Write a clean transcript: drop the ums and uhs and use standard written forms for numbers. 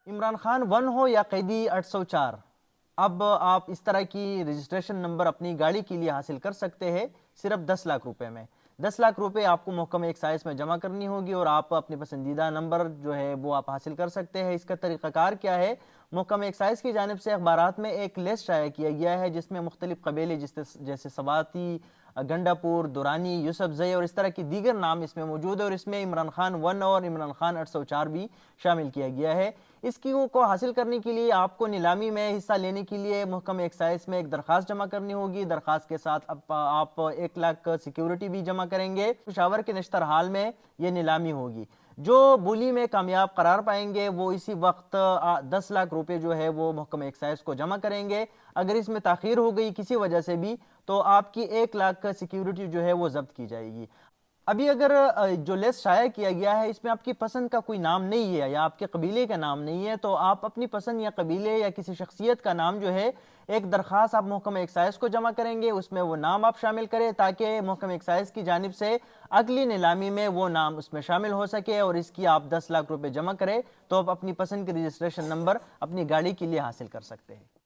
عمران خان 1 ہو یا قیدی 804، اب آپ اس طرح کی رجسٹریشن نمبر اپنی گاڑی کے لیے حاصل کر سکتے ہیں صرف 10 لاکھ روپے میں۔ 10 لاکھ روپے آپ کو محکمہ ایکسائز میں جمع کرنی ہوگی اور آپ اپنی پسندیدہ نمبر جو ہے وہ آپ حاصل کر سکتے ہیں۔ اس کا طریقہ کار کیا ہے؟ محکمہ ایکسائز کی جانب سے اخبارات میں ایک لسٹ شائع کیا گیا ہے جس میں مختلف قبیلے جیسے سواتی، گنڈا پور، دورانی، یوسف زئی اور اس طرح کی دیگر نام اس میں موجود ہے، اور اس میں عمران خان 1 اور عمران خان 804 بھی شامل کیا گیا ہے۔ اس کی کو حاصل کرنے کے لیے آپ کو نیلامی میں حصہ لینے کے لیے محکمہ ایکسائز میں ایک درخواست جمع کرنی ہوگی۔ درخواست کے ساتھ آپ 1 لاکھ سیکیورٹی بھی جمع کریں گے۔ پشاور کے نشتر حال میں یہ نیلامی ہوگی۔ جو بولی میں کامیاب قرار پائیں گے وہ اسی وقت 10 لاکھ روپے جو ہے وہ محکمہ ایکسائز کو جمع کریں گے۔ اگر اس میں تاخیر ہو گئی کسی وجہ سے بھی تو آپ کی 1 لاکھ سیکیورٹی جو ہے وہ ضبط کی جائے گی۔ ابھی اگر جو لسٹ شائع کیا گیا ہے اس میں آپ کی پسند کا کوئی نام نہیں ہے یا آپ کے قبیلے کا نام نہیں ہے تو آپ اپنی پسند یا قبیلے یا کسی شخصیت کا نام جو ہے ایک درخواست آپ محکمہ ایکسائز کو جمع کریں گے، اس میں وہ نام آپ شامل کریں تاکہ محکمہ ایکسائز کی جانب سے اگلی نیلامی میں وہ نام اس میں شامل ہو سکے اور اس کی آپ 10 لاکھ روپے جمع کریں تو آپ اپنی پسند کے رجسٹریشن نمبر اپنی گاڑی کے لیے حاصل کر سکتے ہیں۔